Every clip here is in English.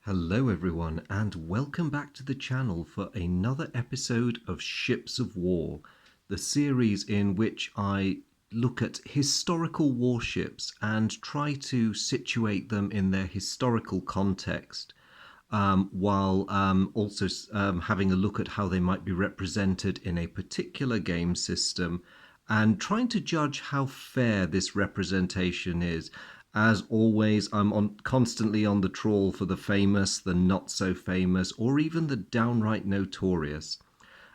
Hello everyone and welcome back to the channel for another episode of Ships of War, the series in which I look at historical warships and try to situate them in their historical context, while also having a look at how they might be represented in a particular game system and trying to judge how fair this representation is. As always, constantly on the trawl for the famous, the not so famous, or even the downright notorious.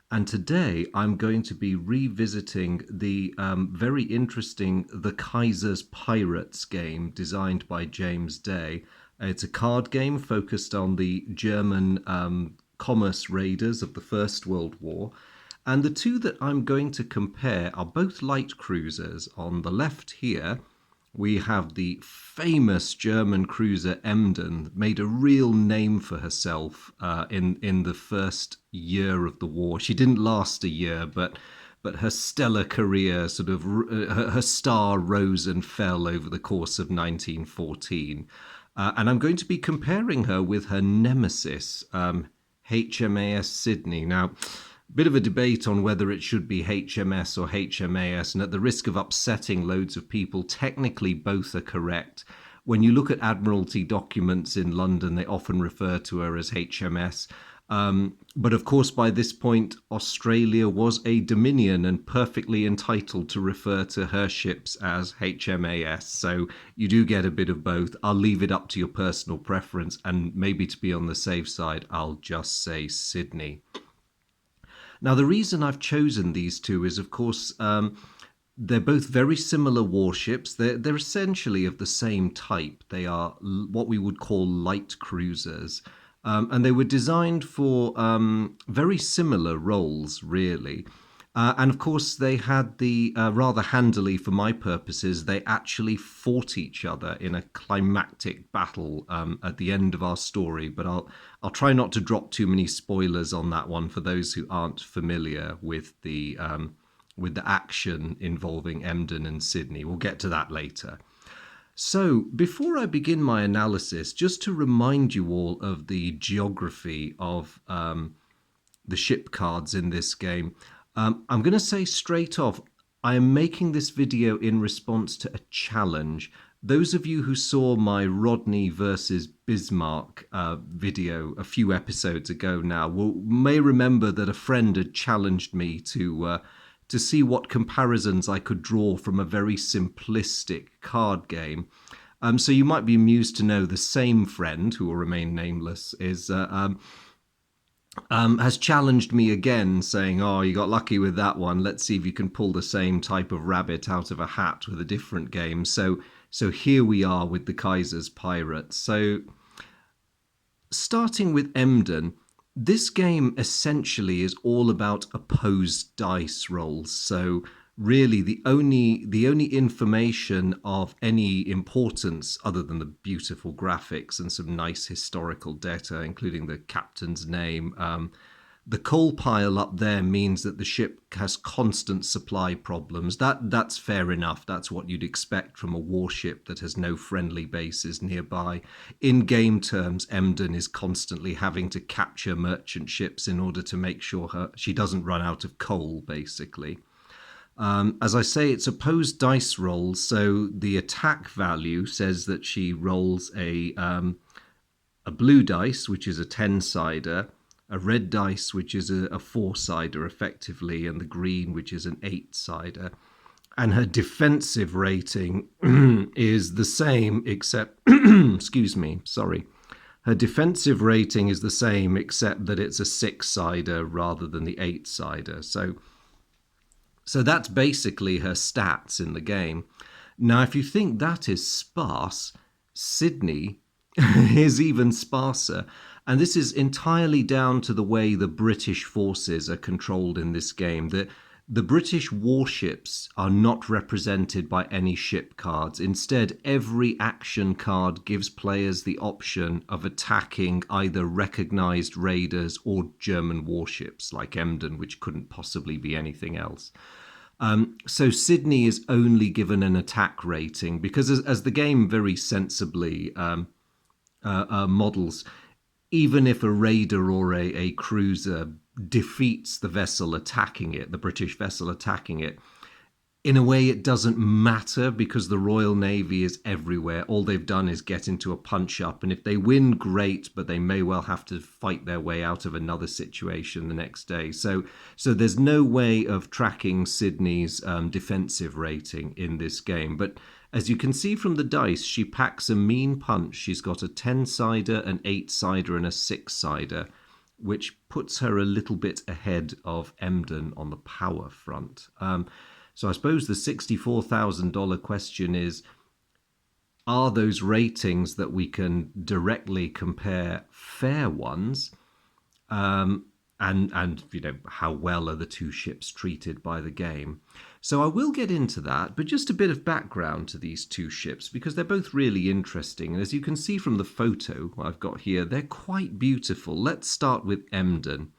And today I'm going to be revisiting the very interesting The Kaiser's Pirates game designed by James Day. It's a card game focused on the German commerce raiders of the First World War. And the two that I'm going to compare are both light cruisers. On the left here, we have the famous German cruiser Emden, made a real name for herself in the first year of the war. She didn't last a year, but her stellar career her star rose and fell over the course of 1914. And I'm going to be comparing her with her nemesis, HMAS Sydney. Now, bit of a debate on whether it should be HMS or HMAS, and at the risk of upsetting loads of people, technically both are correct. When you look at Admiralty documents in London, they often refer to her as HMS. But of course, by this point, Australia was a dominion and perfectly entitled to refer to her ships as HMAS. So you do get a bit of both. I'll leave it up to your personal preference, and maybe to be on the safe side, I'll just say Sydney. Now, the reason I've chosen these two is, of course, they're both very similar warships. They're essentially of the same type. They are what we would call light cruisers. And they were designed for very similar roles, really. And of course, they had the, rather handily for my purposes, they actually fought each other in a climactic battle at the end of our story. But I'll try not to drop too many spoilers on that one for those who aren't familiar with the action involving Emden and Sydney. We'll get to that later. So, before I begin my analysis, just to remind you all of the geography of the ship cards in this game, I'm going to say straight off, I am making this video in response to a challenge. Those of you who saw my Rodney versus Bismarck video a few episodes ago now may remember that a friend had challenged me to see what comparisons I could draw from a very simplistic card game. So you might be amused to know the same friend, who will remain nameless, has challenged me again, saying, "Oh, you got lucky with that one. Let's see if you can pull the same type of rabbit out of a hat with a different game." So here we are with the Kaiser's Pirates. So starting with Emden, this game essentially is all about opposed dice rolls. So really the only information of any importance, other than the beautiful graphics and some nice historical data, including the captain's name, the coal pile up there means that the ship has constant supply problems. That's fair enough. That's what you'd expect from a warship that has no friendly bases nearby. In game terms, Emden is constantly having to capture merchant ships in order to make sure she doesn't run out of coal, basically. As I say, it's opposed dice rolls, so the attack value says that she rolls a blue dice, which is a 10-sider, a red dice, which is a 4-sider effectively, and the green, which is an 8-sider. And her defensive rating is the same, except, excuse me, sorry. Her defensive rating is the same, except that it's a 6-sider rather than the 8-sider. So that's basically her stats in the game. Now, if you think that is sparse, Sydney is even sparser. And this is entirely down to the way the British forces are controlled in this game. The British warships are not represented by any ship cards. Instead, every action card gives players the option of attacking either recognized raiders or German warships like Emden, which couldn't possibly be anything else. So Sydney is only given an attack rating because, as the game very sensibly models, even if a raider or a cruiser defeats the vessel attacking it, the British vessel attacking it, in a way it doesn't matter because the Royal Navy is everywhere. All they've done is get into a punch up, and if they win, great, but they may well have to fight their way out of another situation the next day. So there's no way of tracking Sydney's defensive rating in this game. But as you can see from the dice, she packs a mean punch. She's got a 10-sider, an 8-sider, and a 6-sider, which puts her a little bit ahead of Emden on the power front. So I suppose the $64,000 question is, are those ratings that we can directly compare fair ones? And you know, how well are the two ships treated by the game? So I will get into that, but just a bit of background to these two ships, because they're both really interesting. And as you can see from the photo I've got here, they're quite beautiful. Let's start with Emden.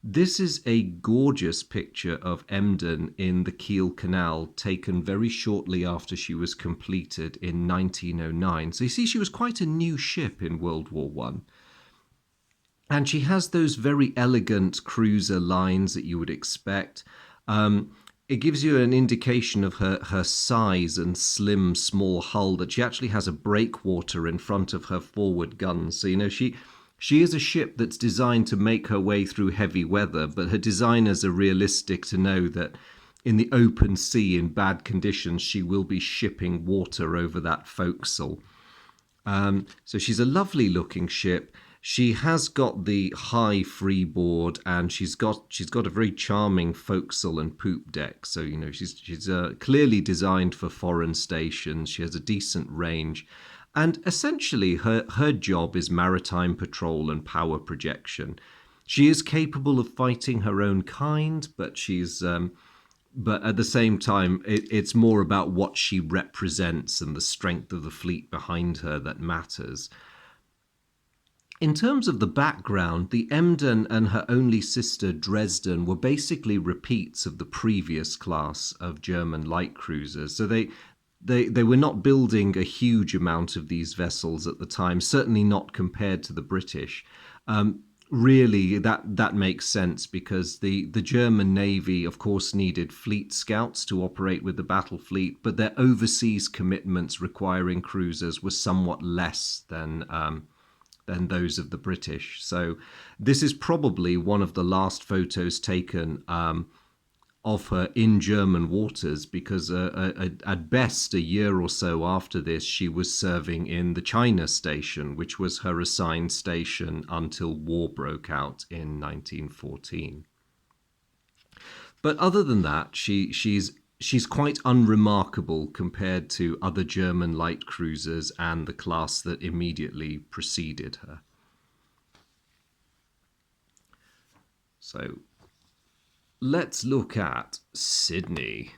This is a gorgeous picture of Emden in the Kiel Canal, taken very shortly after she was completed in 1909. So you see, she was quite a new ship in World War One. And she has those very elegant cruiser lines that you would expect. It gives you an indication of her size and slim, small hull, that she actually has a breakwater in front of her forward guns. So, you know, she is a ship that's designed to make her way through heavy weather, but her designers are realistic to know that in the open sea, in bad conditions, she will be shipping water over that forecastle. So she's a lovely looking ship. She has got the high freeboard, and she's got a very charming forecastle and poop deck. So, you know, she's clearly designed for foreign stations. She has a decent range. And essentially, her job is maritime patrol and power projection. She is capable of fighting her own kind, but but at the same time, it's more about what she represents and the strength of the fleet behind her that matters. In terms of the background, the Emden and her only sister Dresden were basically repeats of the previous class of German light cruisers. So they were not building a huge amount of these vessels at the time, certainly not compared to the British. Really, that makes sense because the German Navy, of course, needed fleet scouts to operate with the battle fleet, but their overseas commitments requiring cruisers were somewhat less than those of the British. So this is probably one of the last photos taken of her in German waters, because at best a year or so after this, she was serving in the China station, which was her assigned station until war broke out in 1914. But other than that, she's quite unremarkable compared to other German light cruisers and the class that immediately preceded her. So let's look at Sydney.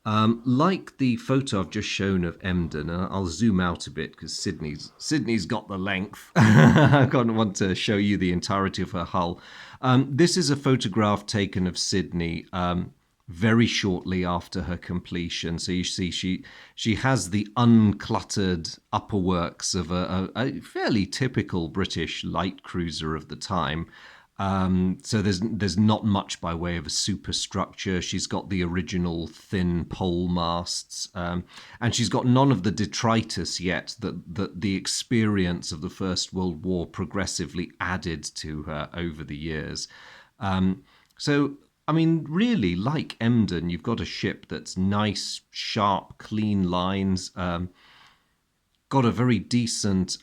Like the photo I've just shown of Emden, I'll zoom out a bit because Sydney's got the length. I don't want to show you the entirety of her hull. This is a photograph taken of Sydney very shortly after her completion. So you see she has the uncluttered upper works of a fairly typical British light cruiser of the time. So there's not much by way of a superstructure. She's got the original thin pole masts, and she's got none of the detritus yet that the experience of the First World War progressively added to her over the years. So, I mean, really, like Emden, you've got a ship that's nice, sharp, clean lines, got a very decent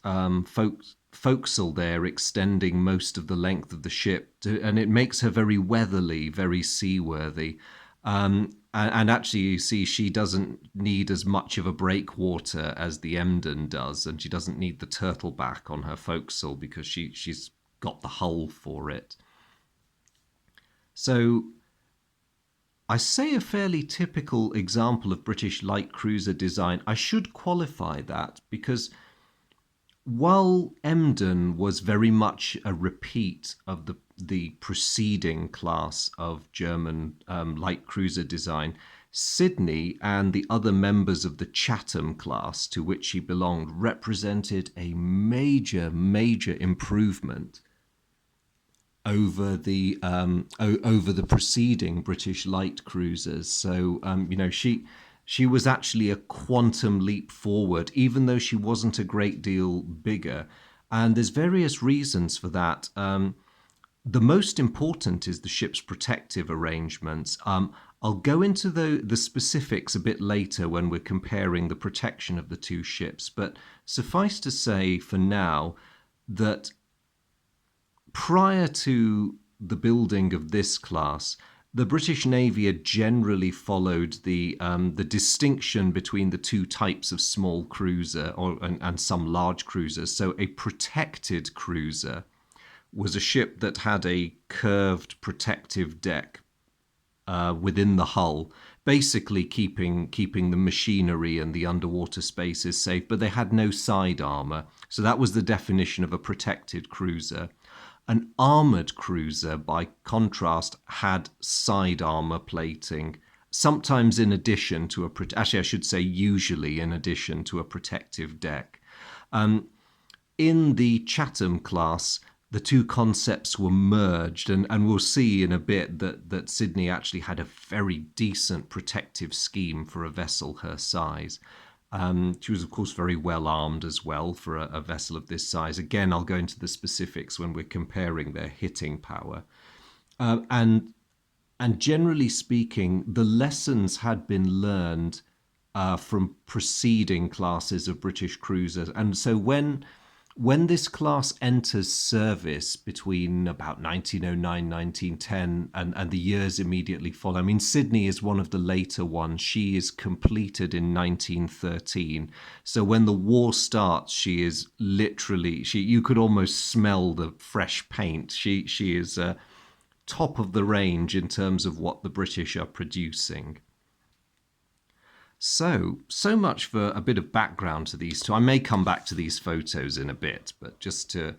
forecastle there extending most of the length of the ship, and it makes her very weatherly, very seaworthy. And actually, you see, she doesn't need as much of a breakwater as the Emden does, and she doesn't need the turtle back on her forecastle because she's got the hull for it. So I say a fairly typical example of British light cruiser design. I should qualify that because while Emden was very much a repeat of the preceding class of German light cruiser design, Sydney and the other members of the Chatham class to which she belonged represented a major improvement over the preceding British light cruisers. So she was actually a quantum leap forward, even though she wasn't a great deal bigger. And there's various reasons for that. The most important is the ship's protective arrangements. I'll go into the specifics a bit later when we're comparing the protection of the two ships, but suffice to say for now that prior to the building of this class, the British Navy had generally followed the distinction between the two types of small cruiser and some large cruisers. So a protected cruiser was a ship that had a curved protective deck within the hull, basically keeping the machinery and the underwater spaces safe, but they had no side armor. So that was the definition of a protected cruiser. An armored cruiser, by contrast, had side armor plating, sometimes in addition to actually I should say usually in addition to a protective deck. In the Chatham class, the two concepts were merged, and we'll see in a bit that Sydney actually had a very decent protective scheme for a vessel her size. She was, of course, very well armed as well for a vessel of this size. Again, I'll go into the specifics when we're comparing their hitting power. And generally speaking, the lessons had been learned from preceding classes of British cruisers. And so when this class enters service between about 1909, 1910, and the years immediately follow, I mean, Sydney is one of the later ones. She is completed in 1913. So when the war starts, she is literally, you could almost smell the fresh paint. She is top of the range in terms of what the British are producing. So much for a bit of background to these two. I may come back to these photos in a bit, but just to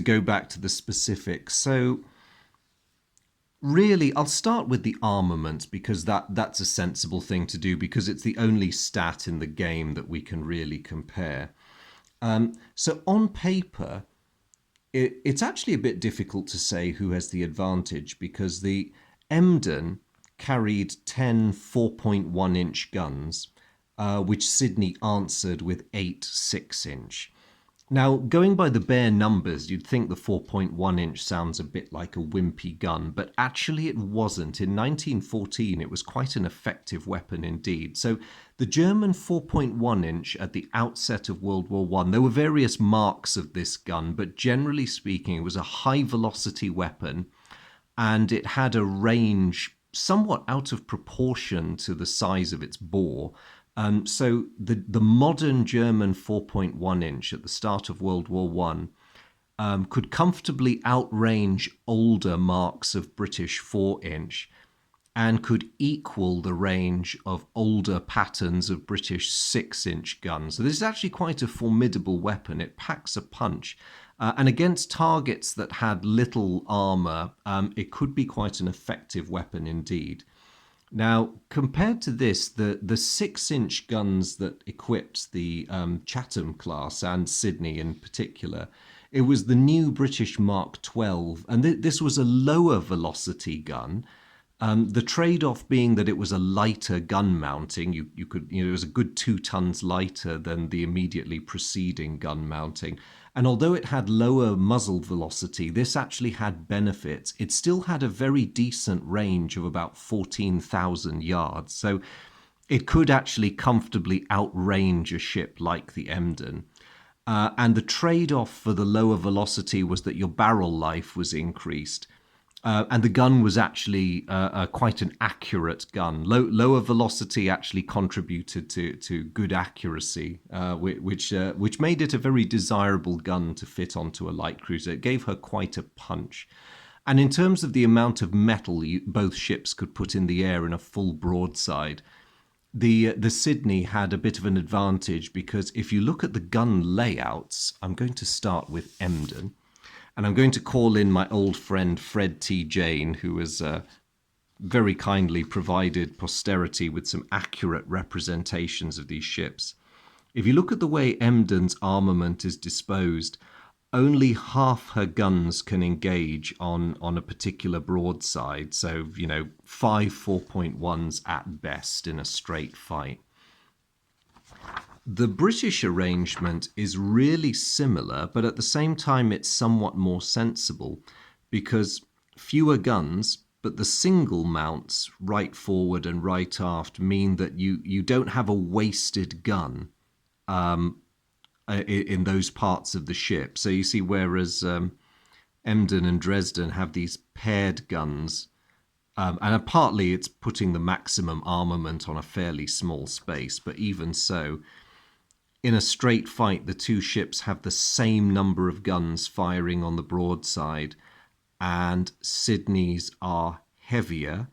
go back to the specifics. So really, I'll start with the armament because that's a sensible thing to do because it's the only stat in the game that we can really compare. So on paper, it's actually a bit difficult to say who has the advantage because the Emden carried 10 4.1-inch guns, which Sydney answered with 8 6-inch. Now, going by the bare numbers, you'd think the 4.1-inch sounds a bit like a wimpy gun, but actually it wasn't. In 1914, it was quite an effective weapon indeed. So the German 4.1-inch at the outset of World War I, there were various marks of this gun, but generally speaking, it was a high-velocity weapon, and it had a range somewhat out of proportion to the size of its bore. So the modern German 4.1-inch at the start of World War I could comfortably outrange older marks of British 4-inch and could equal the range of older patterns of British 6-inch guns. So this is actually quite a formidable weapon. It packs a punch. And against targets that had little armor, it could be quite an effective weapon indeed. Now, compared to this, the 6-inch guns that equipped the Chatham class and Sydney in particular, it was the new British Mark 12, and this was a lower velocity gun. The trade-off being that it was a lighter gun mounting. You could, it was a good 2 tons lighter than the immediately preceding gun mounting. And although it had lower muzzle velocity, this actually had benefits. It still had a very decent range of about 14,000 yards. So it could actually comfortably outrange a ship like the Emden. And the trade-off for the lower velocity was that your barrel life was increased. And the gun was actually quite an accurate gun. Lower velocity actually contributed to good accuracy, which made it a very desirable gun to fit onto a light cruiser. It gave her quite a punch. And in terms of the amount of metal both ships could put in the air in a full broadside, the Sydney had a bit of an advantage because if you look at the gun layouts, I'm going to start with Emden. And I'm going to call in my old friend Fred T. Jane, who was very kindly provided posterity with some accurate representations of these ships. If you look at the way Emden's armament is disposed, only half her guns can engage on a particular broadside. So, 5 4.1s at best in a straight fight. The British arrangement is really similar, but at the same time it's somewhat more sensible because fewer guns, but the single mounts right forward and right aft mean that you don't have a wasted gun in those parts of the ship. So you see, whereas Emden and Dresden have these paired guns, and partly it's putting the maximum armament on a fairly small space, but even so, in a straight fight, the two ships have the same number of guns firing on the broadside, and Sydney's are heavier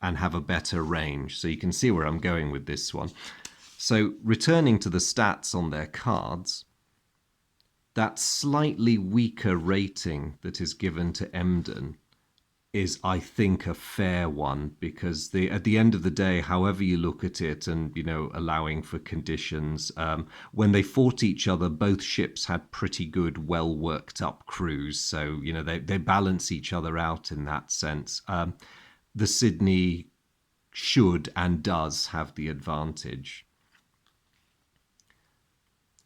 and have a better range. So you can see where I'm going with this one. So returning to the stats on their cards, that slightly weaker rating that is given to Emden is, I think, a fair one, because at the end of the day, however you look at it, and allowing for conditions, when they fought each other, both ships had pretty good, well worked up crews, so they balance each other out in that sense. The Sydney should and does have the advantage.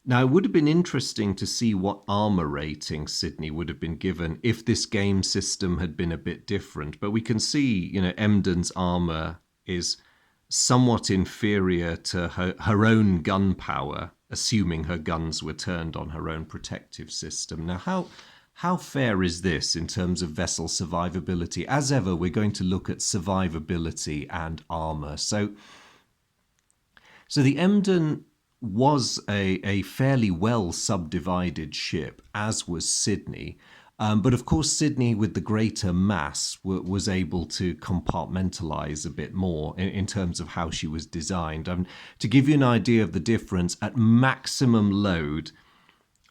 Now, it would have been interesting to see what armor rating Sydney would have been given if this game system had been a bit different. But we can see, Emden's armor is somewhat inferior to her own gun power, assuming her guns were turned on her own protective system. Now, how fair is this in terms of vessel survivability? As ever, we're going to look at survivability and armor. So the Emden was a fairly well subdivided ship, as was Sydney. But of course, Sydney, with the greater mass, was able to compartmentalize a bit more in terms of how she was designed. To give you an idea of the difference, at maximum load,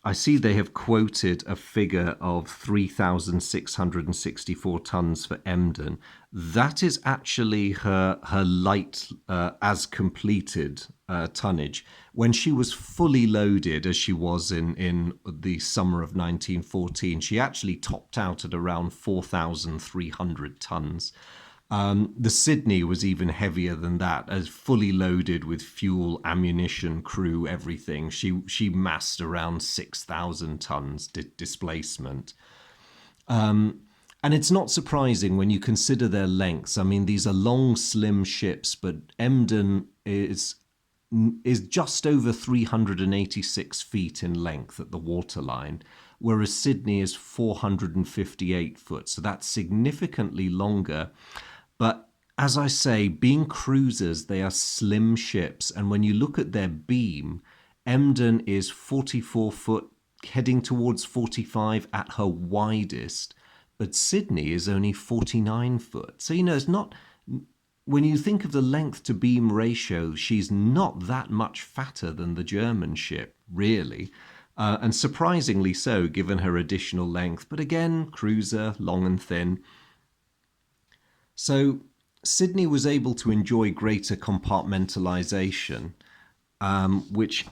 I see they have quoted a figure of 3,664 tons for Emden. That is actually her light as completed tonnage. When she was fully loaded, as she was in the summer of 1914, she actually topped out at around 4,300 tons. The Sydney was even heavier than that, as fully loaded with fuel, ammunition, crew, everything. She massed around 6,000 tons displacement. And it's not surprising when you consider their lengths. I mean, these are long, slim ships, but Emden is just over 386 feet in length at the waterline, whereas Sydney is 458 foot. So that's significantly longer. But as I say, being cruisers, they are slim ships. And when you look at their beam, Emden is 44 foot, heading towards 45 at her widest. But Sydney is only 49 foot. So, it's not, when you think of the length to beam ratio, she's not that much fatter than the German ship, really. And surprisingly so, given her additional length. But again, cruiser, long and thin. So Sydney was able to enjoy greater compartmentalization, which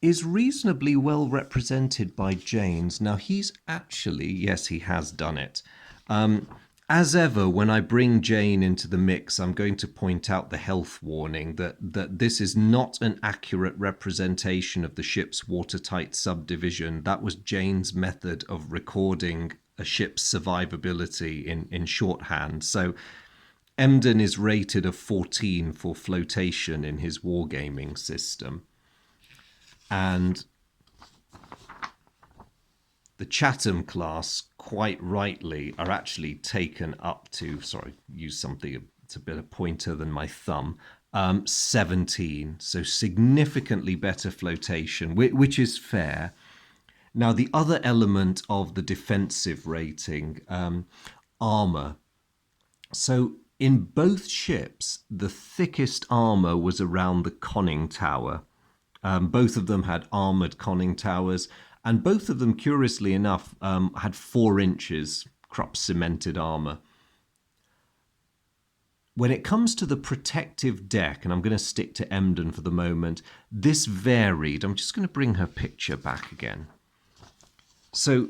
is reasonably well represented by Janes. Now, he's actually, yes, he has done it. As ever, when I bring Jane into the mix, I'm going to point out the health warning that this is not an accurate representation of the ship's watertight subdivision. That was Jane's method of recording a ship's survivability in shorthand. So Emden is rated a 14 for flotation in his wargaming system. And the Chatham class, quite rightly, are actually taken up to, use something, it's a bit of pointer than my thumb, 17. So significantly better flotation, which is fair. Now, the other element of the defensive rating, armor. So in both ships, the thickest armor was around the conning tower. Both of them had armored conning towers, and both of them, curiously enough, had 4 inches Krupp cemented armor. when it comes to the protective deck, and I'm going to stick to Emden for the moment, this varied. I'm just going to bring her picture back again. So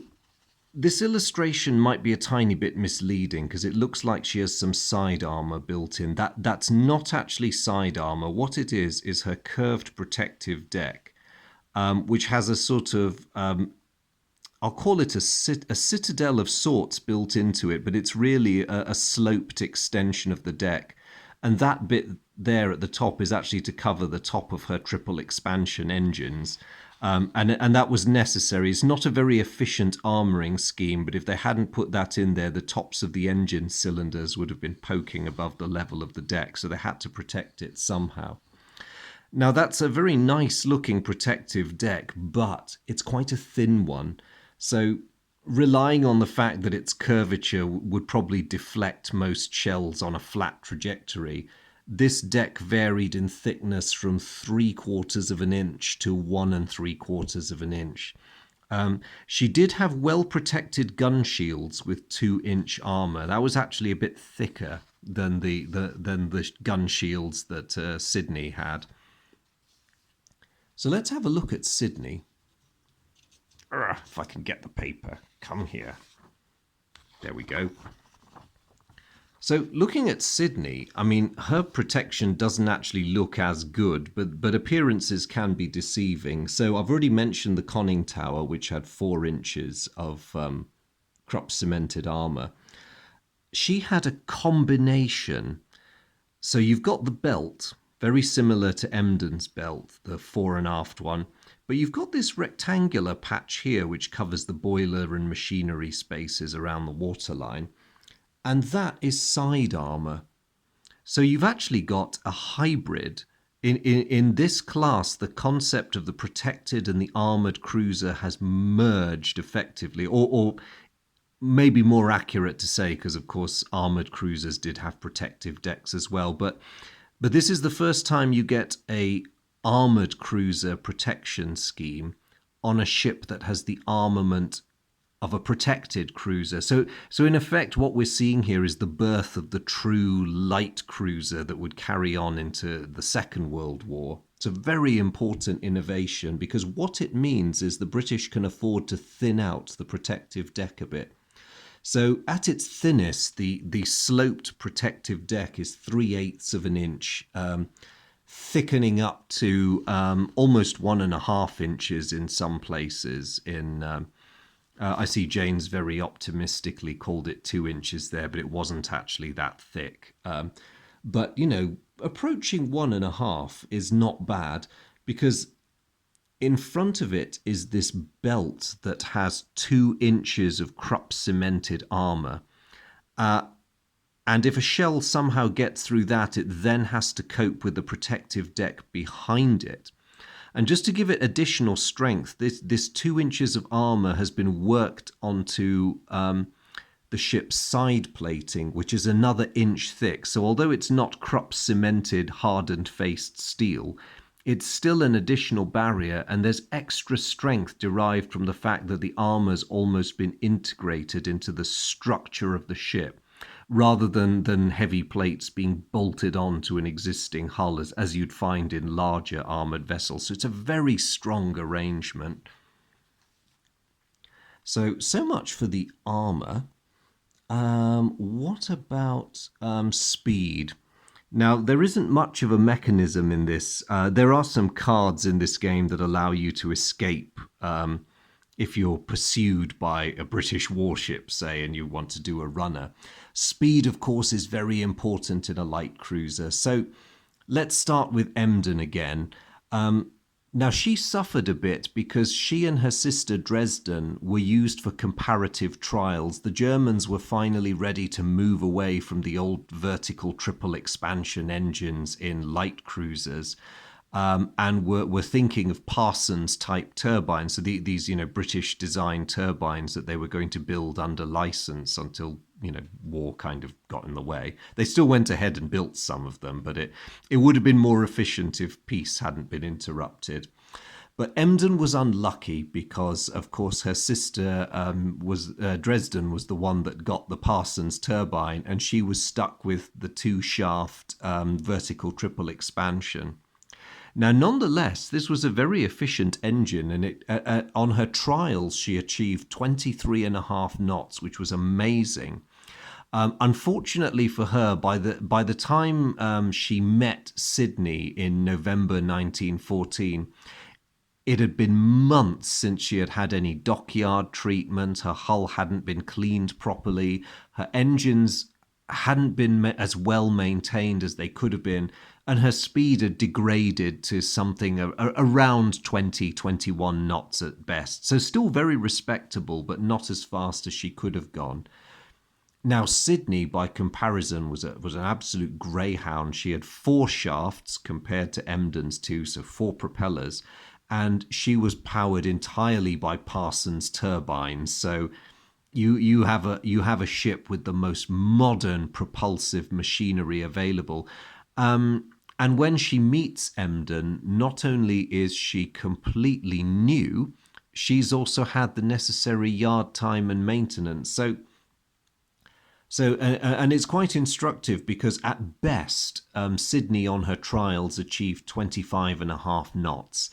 this illustration might be a tiny bit misleading because it looks like she has some side armor built in. That's not actually side armor. What it is her curved protective deck, which has a sort of, I'll call it a citadel of sorts built into it, but it's really a sloped extension of the deck. And that bit there at the top is actually to cover the top of her triple expansion engines. And that was necessary. It's not a very efficient armouring scheme, but if they hadn't put that in there, the tops of the engine cylinders would have been poking above the level of the deck, so they had to protect it somehow. Now, that's a very nice looking protective deck, but it's quite a thin one. So relying on the fact that its curvature would probably deflect most shells on a flat trajectory, this deck varied in thickness from 3/4 of an inch to 1 3/4 of an inch. She did have well-protected gun shields with 2-inch armor. That was actually a bit thicker than the gun shields that Sydney had. So let's have a look at Sydney. If I can get the paper, come here. There we go. So looking at Sydney, I mean, her protection doesn't actually look as good, but appearances can be deceiving. So I've already mentioned the conning tower, which had 4 inches of Krupp cemented armor. She had a combination. So you've got the belt, very similar to Emden's belt, the fore and aft one. But you've got this rectangular patch here, which covers the boiler and machinery spaces around the waterline. And that is side armor. So you've actually got a hybrid. In this class, the concept of the protected and the armored cruiser has merged effectively, or maybe more accurate to say, because of course armored cruisers did have protective decks as well. But this is the first time you get a armored cruiser protection scheme on a ship that has the armament of a protected cruiser. So in effect, what we're seeing here is the birth of the true light cruiser that would carry on into the Second World War. It's a very important innovation because what it means is the British can afford to thin out the protective deck a bit. So at its thinnest, the sloped protective deck is 3/8 of an inch, thickening up to almost 1.5 inches in some places. I see Jane's very optimistically called it 2 inches there, but it wasn't actually that thick. But, you know, approaching 1.5 is not bad because in front of it is this belt that has 2 inches of Krupp cemented armor. And if a shell somehow gets through that, it then has to cope with the protective deck behind it. And just to give it additional strength, this 2 inches of armor has been worked onto the ship's side plating, which is another inch thick. So although it's not Krupp cemented, hardened faced steel, it's still an additional barrier, and there's extra strength derived from the fact that the armor's almost been integrated into the structure of the ship, rather than heavy plates being bolted onto an existing hull as you'd find in larger armoured vessels. So it's a very strong arrangement. So much for the armour. What about speed? Now, there isn't much of a mechanism in this. There are some cards in this game that allow you to escape if you're pursued by a British warship, say, and you want to do a runner. Speed, of course, is very important in a light cruiser. So let's start with Emden again. Now, she suffered a bit because she and her sister Dresden were used for comparative trials. The Germans were finally ready to move away from the old vertical triple expansion engines in light cruisers. And were thinking of Parsons-type turbines, so these British design turbines that they were going to build under license until war kind of got in the way. They still went ahead and built some of them, but it would have been more efficient if peace hadn't been interrupted. But Emden was unlucky because, of course, her sister was Dresden was the one that got the Parsons turbine, and she was stuck with the two-shaft vertical triple expansion. Now, nonetheless, this was a very efficient engine, and on her trials, she achieved 23 and a half knots, which was amazing. Unfortunately for her, by the time she met Sydney in November 1914, it had been months since she had had any dockyard treatment. Her hull hadn't been cleaned properly. Her engines hadn't been as well maintained as they could have been. And her speed had degraded to something around 20, 21 knots at best. So still very respectable, but not as fast as she could have gone. Now, Sydney, by comparison, was an absolute greyhound. She had 4 shafts compared to Emden's 2, so 4 propellers. And she was powered entirely by Parsons turbines. So you have a ship with the most modern propulsive machinery available. And when she meets Emden, not only is she completely new, she's also had the necessary yard time and maintenance. And it's quite instructive because at best, Sydney on her trials achieved 25 and a half knots.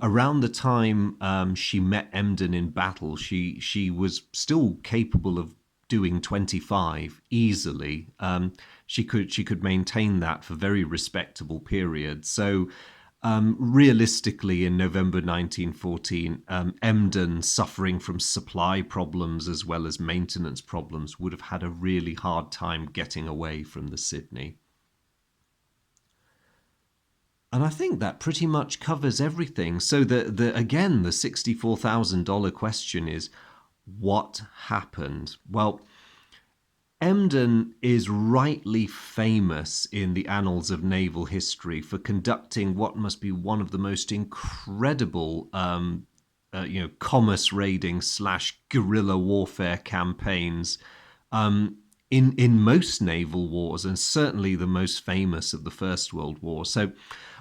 Around the time she met Emden in battle, she was still capable of doing 25 easily. She could maintain that for very respectable periods. So realistically, in November 1914, Emden, suffering from supply problems as well as maintenance problems, would have had a really hard time getting away from the Sydney. And I think that pretty much covers everything. So again, the $64,000 question is, what happened? Well, Emden is rightly famous in the annals of naval history for conducting what must be one of the most incredible commerce raiding / guerrilla warfare campaigns in most naval wars, and certainly the most famous of the First World War. So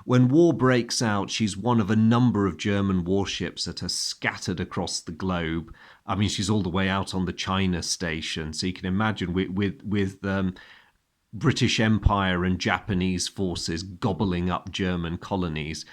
when war breaks out, she's one of a number of German warships that are scattered across the globe. I mean, she's all the way out on the China station. So you can imagine with British Empire and Japanese forces gobbling up German colonies,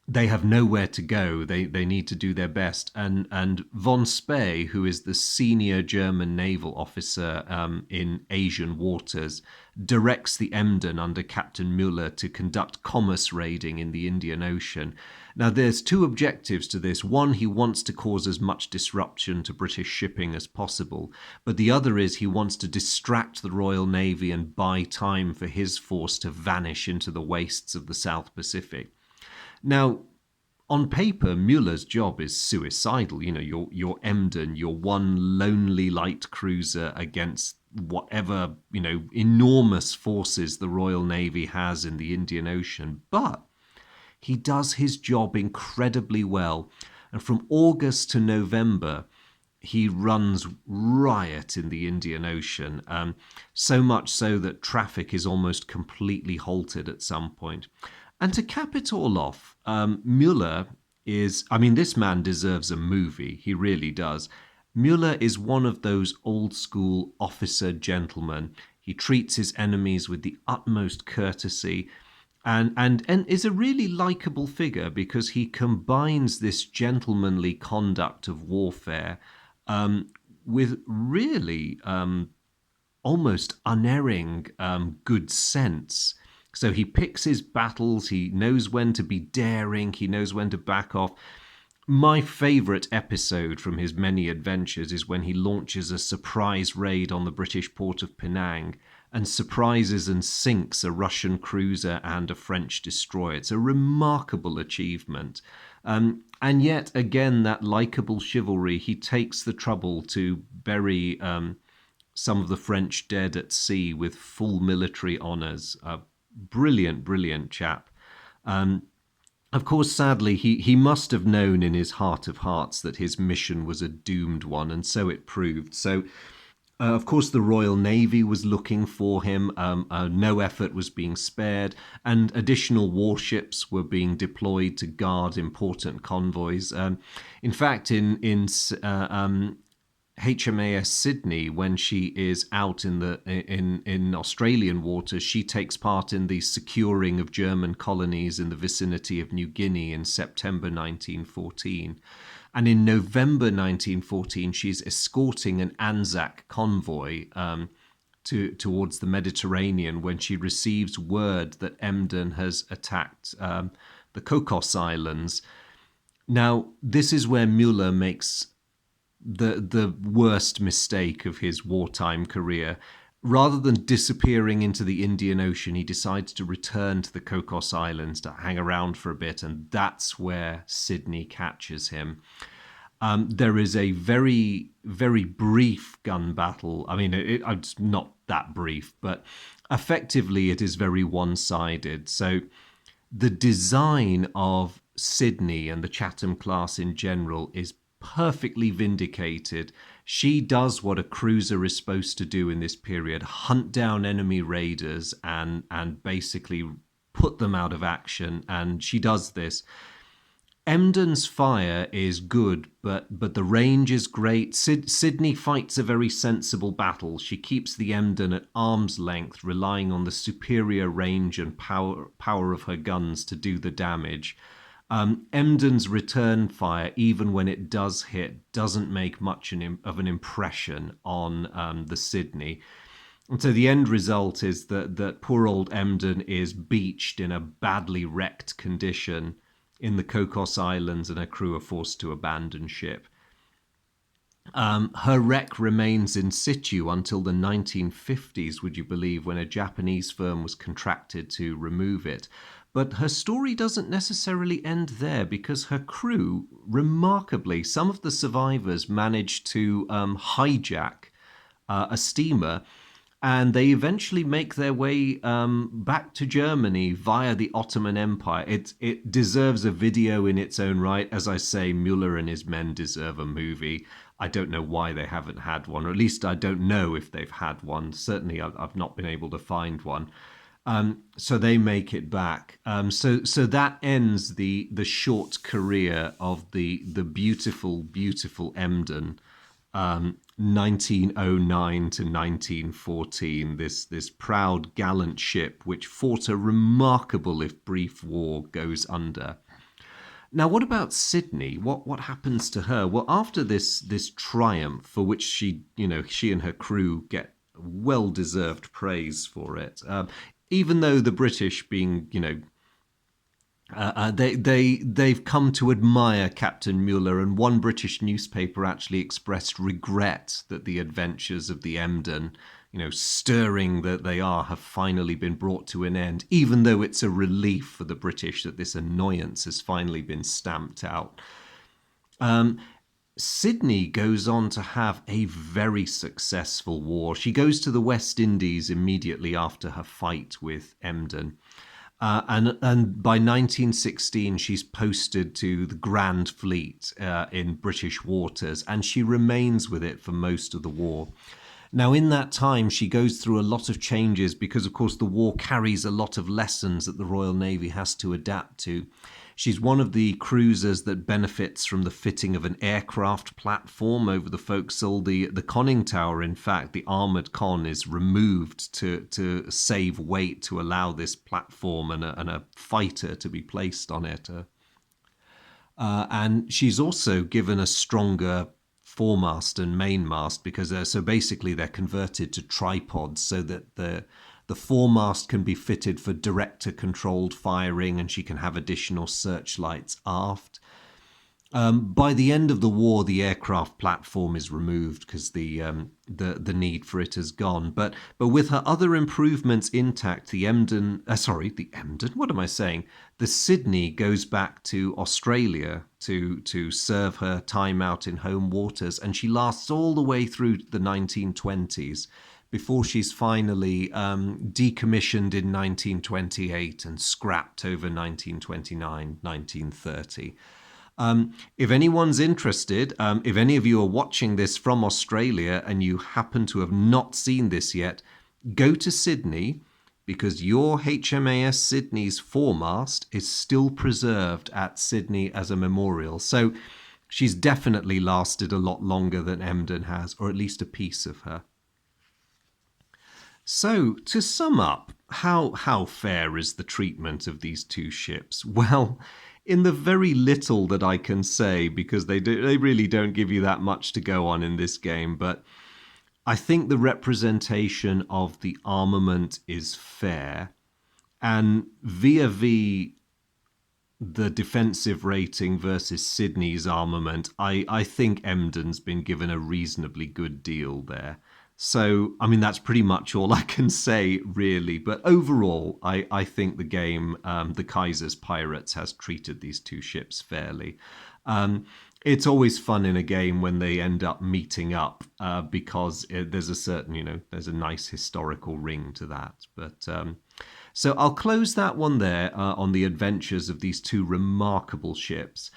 they have nowhere to go. They need to do their best. And von Spee, who is the senior German naval officer in Asian waters, directs the Emden under Captain Müller to conduct commerce raiding in the Indian Ocean. Now, there's 2 objectives to this. One, he wants to cause as much disruption to British shipping as possible. But the other is he wants to distract the Royal Navy and buy time for his force to vanish into the wastes of the South Pacific. Now, on paper, Müller's job is suicidal. You know, you're Emden, you're one lonely light cruiser against whatever, enormous forces the Royal Navy has in the Indian Ocean. But he does his job incredibly well. And from August to November, he runs riot in the Indian Ocean, so much so that traffic is almost completely halted at some point. And to cap it all off, Müller this man deserves a movie. He really does. Müller is one of those old school officer gentlemen. He treats his enemies with the utmost courtesy and is a really likable figure because he combines this gentlemanly conduct of warfare with really almost unerring good sense. So he picks his battles, he knows when to be daring, he knows when to back off. My favourite episode from his many adventures is when he launches a surprise raid on the British port of Penang and surprises and sinks a Russian cruiser and a French destroyer. It's a remarkable achievement. And yet, again, that likeable chivalry, he takes the trouble to bury some of the French dead at sea with full military honours. Brilliant chap. Of course, sadly, he must have known in his heart of hearts that his mission was a doomed one, and so it proved. So Of course, the Royal Navy was looking for him. No effort was being spared, and additional warships were being deployed to guard important convoys. In fact, in HMAS Sydney, when she is out in Australian waters, she takes part in the securing of German colonies in the vicinity of New Guinea in September 1914. And in November 1914, she's escorting an Anzac convoy towards the Mediterranean when she receives word that Emden has attacked the Cocos Islands. Now, this is where Mueller makes the worst mistake of his wartime career. Rather than disappearing into the Indian Ocean, he decides to return to the Cocos Islands to hang around for a bit, and that's where Sydney catches him. There is a very, very brief gun battle. I mean, it's not that brief, but effectively it is very one-sided. So the design of Sydney and the Chatham class in general is perfectly vindicated. She does what a cruiser is supposed to do in this period: hunt down enemy raiders and basically put them out of action. And she does this. Emden's fire is good, but the range is great. Sydney fights a very sensible battle. She keeps the Emden at arm's length, relying on the superior range and power of her guns to do the damage. Emden's return fire, even when it does hit, doesn't make much of an impression on the Sydney. And so the end result is that poor old Emden is beached in a badly wrecked condition in the Cocos Islands, and her crew are forced to abandon ship. Her wreck remains in situ until the 1950s, would you believe, when a Japanese firm was contracted to remove it. But her story doesn't necessarily end there, because her crew, remarkably, some of the survivors managed to hijack a steamer, and they eventually make their way back to Germany via the Ottoman Empire. It deserves a video in its own right. As I say, Mueller and his men deserve a movie. I don't know why they haven't had one, or at least I don't know if they've had one. Certainly, I've not been able to find one. So they make it back. So that ends the short career of the beautiful, beautiful Emden, 1909 to 1914. This proud, gallant ship which fought a remarkable, if brief, war, goes under. Now, what about Sydney? What happens to her? Well, after this triumph, for which she and her crew get well-deserved praise for it, even though the British, being, they've come to admire Captain Mueller, and one British newspaper actually expressed regret that the adventures of the Emden, stirring that they are, have finally been brought to an end, even though it's a relief for the British that this annoyance has finally been stamped out. Sydney goes on to have a very successful war. She goes to the West Indies immediately after her fight with Emden. And by 1916, she's posted to the Grand Fleet in British waters, and she remains with it for most of the war. Now, in that time, she goes through a lot of changes because, of course, the war carries a lot of lessons that the Royal Navy has to adapt to. She's one of the cruisers that benefits from the fitting of an aircraft platform over the forecastle. The conning tower, in fact, the armoured con, is removed to save weight to allow this platform and a fighter to be placed on it. And she's also given a stronger foremast and mainmast, because so basically they're converted to tripods so that the foremast can be fitted for director-controlled firing, and she can have additional searchlights aft. By the end of the war, the aircraft platform is removed because the need for it has gone. But with her other improvements intact, the Sydney goes back to Australia to serve her time out in home waters, and she lasts all the way through the 1920s. Before she's finally decommissioned in 1928 and scrapped over 1929, 1930. If anyone's interested, if any of you are watching this from Australia and you happen to have not seen this yet, go to Sydney, because your HMAS Sydney's foremast is still preserved at Sydney as a memorial. So she's definitely lasted a lot longer than Emden has, or at least a piece of her. So, to sum up, how fair is the treatment of these two ships? Well, in the very little that I can say, because they really don't give you that much to go on in this game, but I think the representation of the armament is fair, and vis-a-vis the defensive rating versus Sydney's armament, I think Emden's been given a reasonably good deal there. So, I mean, that's pretty much all I can say, really. But overall, I think the game, the Kaiser's Pirates, has treated these two ships fairly. It's always fun in a game when they end up meeting up, because there's a certain, there's a nice historical ring to that. But so I'll close that one there on the adventures of these two remarkable ships.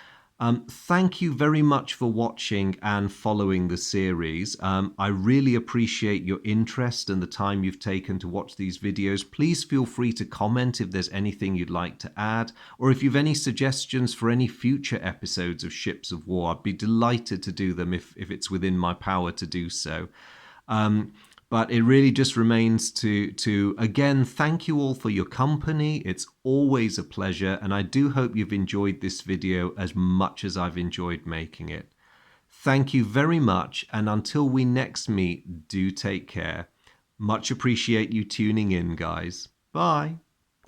Thank you very much for watching and following the series. I really appreciate your interest and the time you've taken to watch these videos. Please feel free to comment if there's anything you'd like to add, or if you've any suggestions for any future episodes of Ships of War. I'd be delighted to do them if it's within my power to do so. But it really just remains to again thank you all for your company. It's always a pleasure, and I do hope you've enjoyed this video as much as I've enjoyed making it. Thank you very much, and until we next meet, do take care. Much appreciate you tuning in, guys. Bye.